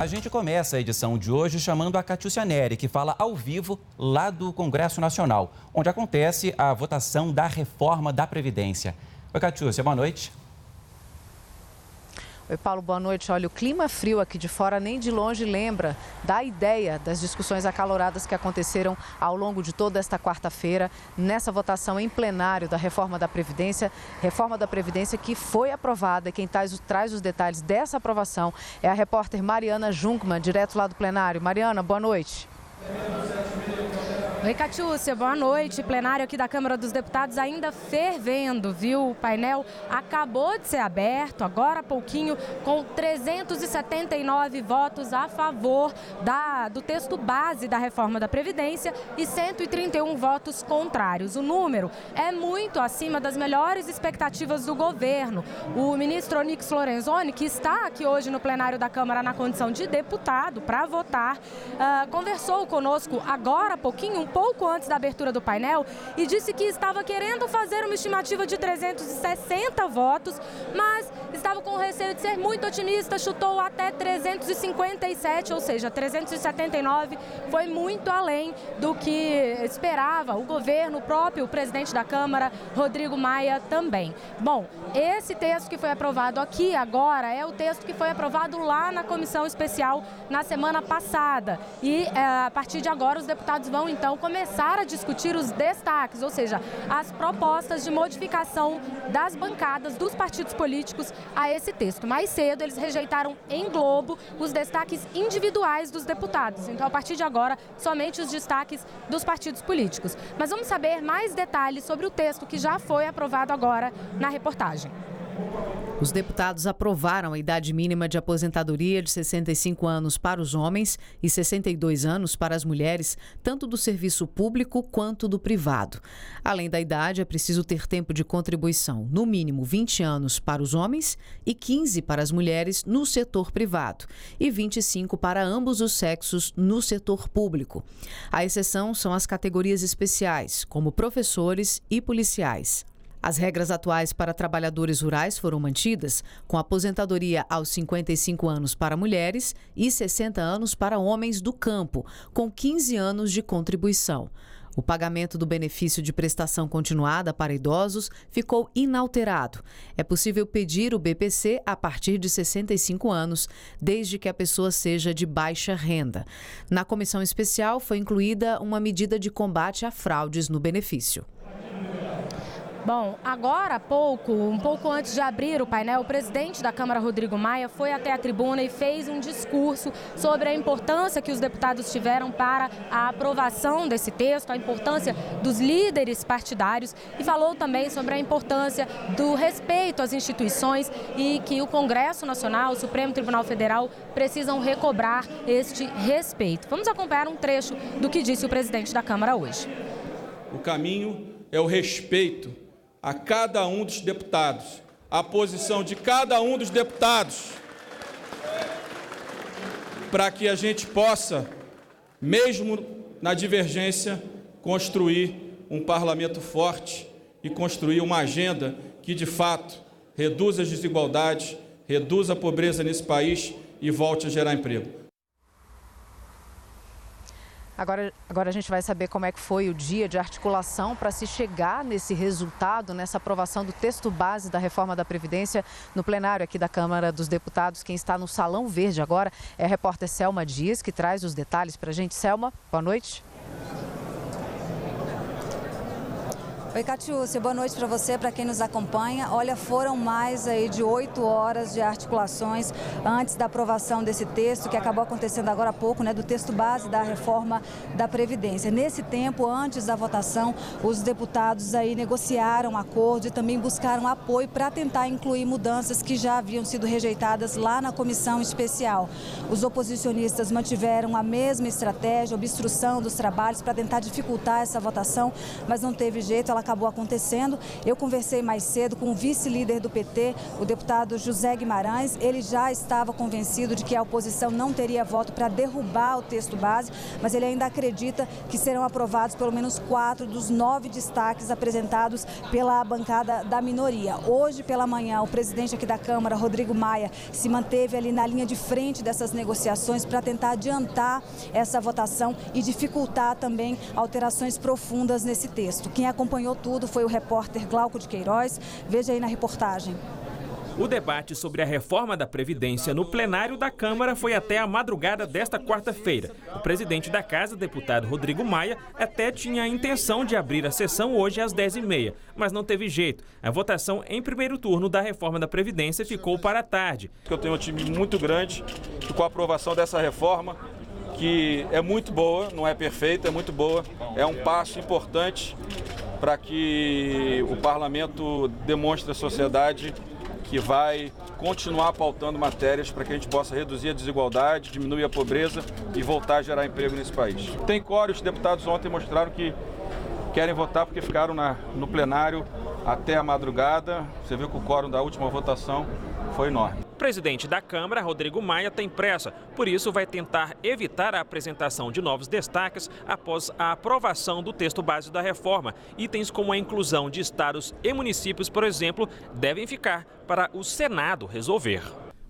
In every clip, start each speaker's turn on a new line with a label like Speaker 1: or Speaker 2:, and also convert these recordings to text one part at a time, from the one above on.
Speaker 1: A gente começa a edição de hoje chamando a Catiúcia Neri, que fala ao vivo lá do Congresso Nacional, onde acontece a votação da reforma da Previdência. Oi, Catiúcia, boa noite.
Speaker 2: Oi, Paulo, boa noite. Olha, o clima frio aqui de fora nem de longe lembra da ideia das discussões acaloradas que aconteceram ao longo de toda esta quarta-feira, nessa votação em plenário da reforma da Previdência que foi aprovada. Quem traz os detalhes dessa aprovação é a repórter Mariana Jungmann, direto lá do plenário. Mariana, boa noite.
Speaker 3: Oi, Catiúcia, boa noite. Plenário aqui da Câmara dos Deputados ainda fervendo, viu? O painel acabou de ser aberto, agora há pouquinho, com 379 votos a favor do texto base da reforma da Previdência e 131 votos contrários. O número é muito acima das melhores expectativas do governo. O ministro Onyx Lorenzoni, que está aqui hoje no plenário da Câmara na condição de deputado para votar, conversou conosco agora há pouquinho, pouco antes da abertura do painel, e disse que estava querendo fazer uma estimativa de 360 votos, mas estava com receio de ser muito otimista, chutou até 357, ou seja, 379 foi muito além do que esperava o governo, o próprio presidente da Câmara, Rodrigo Maia, também. Bom, esse texto que foi aprovado aqui agora é o texto que foi aprovado lá na comissão especial na semana passada, e a partir de agora os deputados vão então começar a discutir os destaques, ou seja, as propostas de modificação das bancadas dos partidos políticos a esse texto. Mais cedo, eles rejeitaram em globo os destaques individuais dos deputados. Então, a partir de agora, somente os destaques dos partidos políticos. Mas vamos saber mais detalhes sobre o texto que já foi aprovado agora na reportagem.
Speaker 2: Os deputados aprovaram a idade mínima de aposentadoria de 65 anos para os homens e 62 anos para as mulheres, tanto do serviço público quanto do privado. Além da idade, é preciso ter tempo de contribuição, no mínimo 20 anos para os homens e 15 para as mulheres no setor privado e 25 para ambos os sexos no setor público. A exceção são as categorias especiais, como professores e policiais. As regras atuais para trabalhadores rurais foram mantidas, com aposentadoria aos 55 anos para mulheres e 60 anos para homens do campo, com 15 anos de contribuição. O pagamento do benefício de prestação continuada para idosos ficou inalterado. É possível pedir o BPC a partir de 65 anos, desde que a pessoa seja de baixa renda. Na comissão especial foi incluída uma medida de combate a fraudes no benefício.
Speaker 3: Bom, agora há pouco, um pouco antes de abrir o painel, o presidente da Câmara, Rodrigo Maia, foi até a tribuna e fez um discurso sobre a importância que os deputados tiveram para a aprovação desse texto, a importância dos líderes partidários, e falou também sobre a importância do respeito às instituições e que o Congresso Nacional, o Supremo Tribunal Federal, precisam recobrar este respeito. Vamos acompanhar um trecho do que disse o presidente da Câmara hoje.
Speaker 4: O caminho é o respeito a cada um dos deputados, a posição de cada um dos deputados, para que a gente possa, mesmo na divergência, construir um parlamento forte e construir uma agenda que, de fato, reduza as desigualdades, reduza a pobreza nesse país e volte a gerar emprego.
Speaker 2: Agora a gente vai saber como é que foi o dia de articulação para se chegar nesse resultado, nessa aprovação do texto base da reforma da Previdência no plenário aqui da Câmara dos Deputados. Quem está no Salão Verde agora é a repórter Selma Dias, que traz os detalhes para a gente. Selma, boa noite.
Speaker 5: Oi, Catiúcia, boa noite para você, para quem nos acompanha. Olha, foram mais aí de 8 horas de articulações antes da aprovação desse texto, que acabou acontecendo agora há pouco, do texto base da reforma da Previdência. Nesse tempo, antes da votação, os deputados aí negociaram acordo e também buscaram apoio para tentar incluir mudanças que já haviam sido rejeitadas lá na comissão especial. Os oposicionistas mantiveram a mesma estratégia, obstrução dos trabalhos para tentar dificultar essa votação, mas não teve jeito. Ela acabou acontecendo. Eu conversei mais cedo com o vice-líder do PT, o deputado José Guimarães. Ele já estava convencido de que a oposição não teria voto para derrubar o texto base, mas ele ainda acredita que serão aprovados pelo menos 4 dos 9 destaques apresentados pela bancada da minoria. Hoje pela manhã, o presidente aqui da Câmara, Rodrigo Maia, se manteve ali na linha de frente dessas negociações para tentar adiantar essa votação e dificultar também alterações profundas nesse texto. Quem acompanhou tudo foi o repórter Glauco de Queiroz. Veja aí na reportagem.
Speaker 6: O debate sobre a reforma da Previdência no plenário da Câmara foi até a madrugada desta quarta-feira. O presidente da Casa, deputado Rodrigo Maia, até tinha a intenção de abrir a sessão hoje às 10h30, mas não teve jeito. A votação em primeiro turno da reforma da Previdência ficou para a tarde.
Speaker 4: Eu tenho um time muito grande e com a aprovação dessa reforma, que é muito boa, não é perfeita, é muito boa, é um passo importante para que o parlamento demonstre à sociedade que vai continuar pautando matérias para que a gente possa reduzir a desigualdade, diminuir a pobreza e voltar a gerar emprego nesse país. Tem quórum, os deputados ontem mostraram que querem votar porque ficaram no plenário até a madrugada. Você viu que o quórum da última votação foi enorme.
Speaker 6: O presidente da Câmara, Rodrigo Maia, tem pressa, por isso vai tentar evitar a apresentação de novos destaques após a aprovação do texto base da reforma. Itens como a inclusão de estados e municípios, por exemplo, devem ficar para o Senado resolver.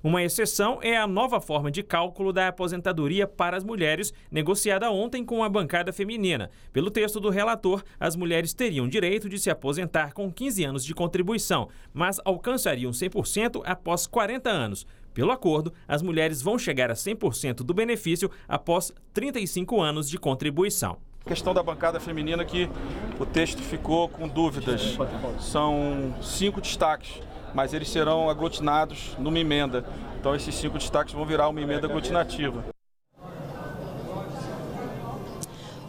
Speaker 6: Uma exceção é a nova forma de cálculo da aposentadoria para as mulheres, negociada ontem com a bancada feminina. Pelo texto do relator, as mulheres teriam direito de se aposentar com 15 anos de contribuição, mas alcançariam 100% após 40 anos. Pelo acordo, as mulheres vão chegar a 100% do benefício após 35 anos de contribuição.
Speaker 4: A questão da bancada feminina que o texto ficou com dúvidas. São 5 destaques, mas eles serão aglutinados numa emenda. Então esses 5 destaques vão virar uma emenda aglutinativa.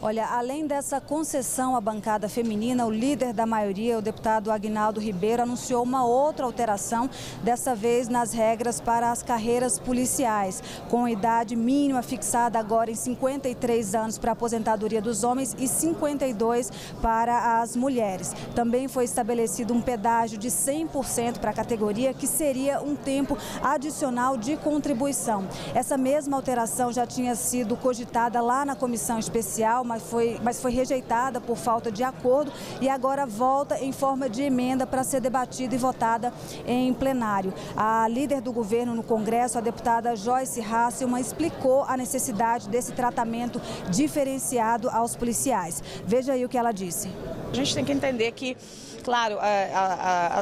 Speaker 5: Olha, além dessa concessão à bancada feminina, o líder da maioria, o deputado Aguinaldo Ribeiro, anunciou uma outra alteração, dessa vez nas regras para as carreiras policiais, com idade mínima fixada agora em 53 anos para a aposentadoria dos homens e 52 para as mulheres. Também foi estabelecido um pedágio de 100% para a categoria, que seria um tempo adicional de contribuição. Essa mesma alteração já tinha sido cogitada lá na comissão especial, mas foi rejeitada por falta de acordo e agora volta em forma de emenda para ser debatida e votada em plenário. A líder do governo no Congresso, a deputada Joyce Hasselmann, explicou a necessidade desse tratamento diferenciado aos policiais. Veja aí o que ela disse.
Speaker 7: A gente tem que entender que, claro,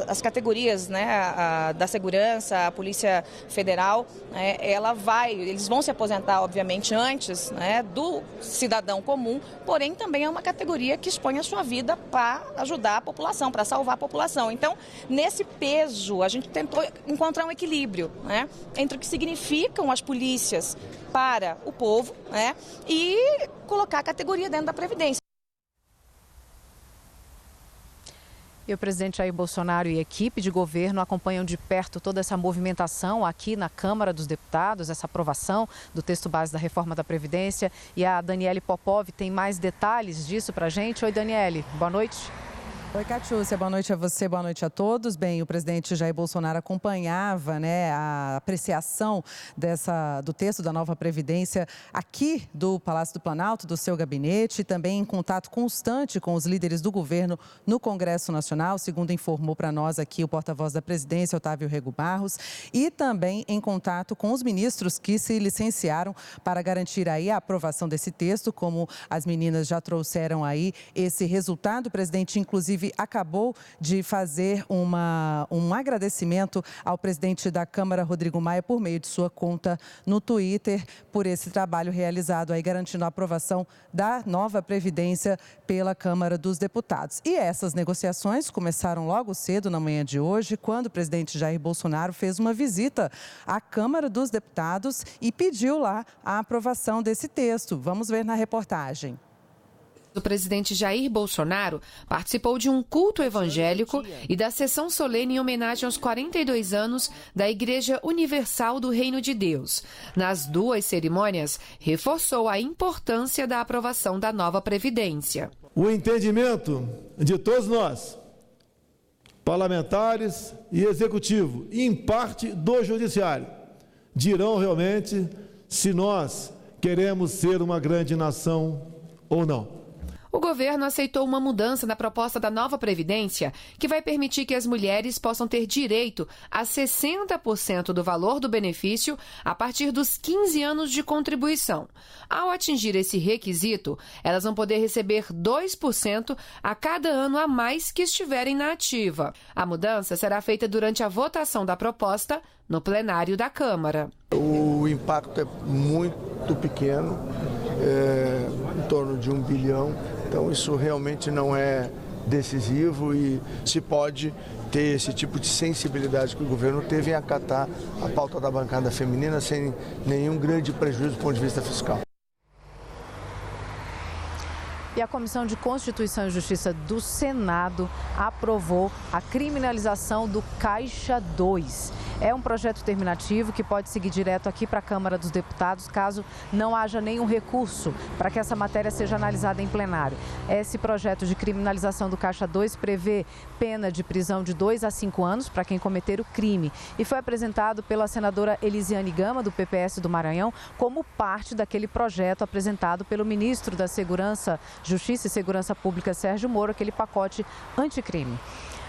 Speaker 7: as categorias, né, da segurança, a Polícia Federal, eles vão se aposentar, obviamente, antes, né, do cidadão comum, porém também é uma categoria que expõe a sua vida para ajudar a população, para salvar a população. Então, nesse peso, a gente tentou encontrar um equilíbrio, né, entre o que significam as polícias para o povo, né, e colocar a categoria dentro da Previdência.
Speaker 2: E o presidente Jair Bolsonaro e a equipe de governo acompanham de perto toda essa movimentação aqui na Câmara dos Deputados, essa aprovação do texto base da reforma da Previdência. E a Daniele Popov tem mais detalhes disso para a gente. Oi, Daniele, boa noite.
Speaker 8: Oi, Catiúcia, boa noite a você, boa noite a todos. Bem, o presidente Jair Bolsonaro acompanhava, né, a apreciação do texto da nova Previdência aqui do Palácio do Planalto, do seu gabinete, e também em contato constante com os líderes do governo no Congresso Nacional, segundo informou para nós aqui o porta-voz da presidência, Otávio Rego Barros, e também em contato com os ministros que se licenciaram para garantir aí a aprovação desse texto, como as meninas já trouxeram aí esse resultado. O presidente, inclusive, acabou de fazer um agradecimento ao presidente da Câmara, Rodrigo Maia, por meio de sua conta no Twitter, por esse trabalho realizado aí, garantindo a aprovação da nova Previdência pela Câmara dos Deputados. E essas negociações começaram logo cedo na manhã de hoje, quando o presidente Jair Bolsonaro fez uma visita à Câmara dos Deputados e pediu lá a aprovação desse texto. Vamos ver na reportagem.
Speaker 9: O presidente Jair Bolsonaro participou de um culto evangélico e da sessão solene em homenagem aos 42 anos da Igreja Universal do Reino de Deus. Nas duas cerimônias, reforçou a importância da aprovação da nova Previdência.
Speaker 10: o entendimento de todos nós, parlamentares e executivo, e em parte do judiciário, dirão realmente se nós queremos ser uma grande nação ou não.
Speaker 9: O governo aceitou uma mudança na proposta da nova Previdência, que vai permitir que as mulheres possam ter direito a 60% do valor do benefício a partir dos 15 anos de contribuição. Ao atingir esse requisito, elas vão poder receber 2% a cada ano a mais que estiverem na ativa. A mudança será feita durante a votação da proposta no plenário da Câmara.
Speaker 11: O impacto é muito pequeno, em torno de 1 bilhão. Então, isso realmente não é decisivo e se pode ter esse tipo de sensibilidade que o governo teve em acatar a pauta da bancada feminina sem nenhum grande prejuízo do ponto de vista fiscal.
Speaker 2: E a Comissão de Constituição e Justiça do Senado aprovou a criminalização do Caixa 2. É um projeto terminativo que pode seguir direto aqui para a Câmara dos Deputados, caso não haja nenhum recurso para que essa matéria seja analisada em plenário. Esse projeto de criminalização do Caixa 2 prevê pena de prisão de 2 a 5 anos para quem cometer o crime. E foi apresentado pela senadora Elisiane Gama, do PPS do Maranhão, como parte daquele projeto apresentado pelo ministro da Justiça e Segurança Pública, Sérgio Moro, aquele pacote anticrime.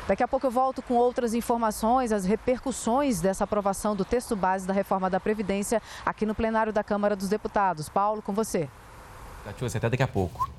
Speaker 2: Daqui a pouco eu volto com outras informações, as repercussões dessa aprovação do texto base da reforma da Previdência aqui no plenário da Câmara dos Deputados. Paulo, com você.
Speaker 1: Catiúcia, até daqui a pouco.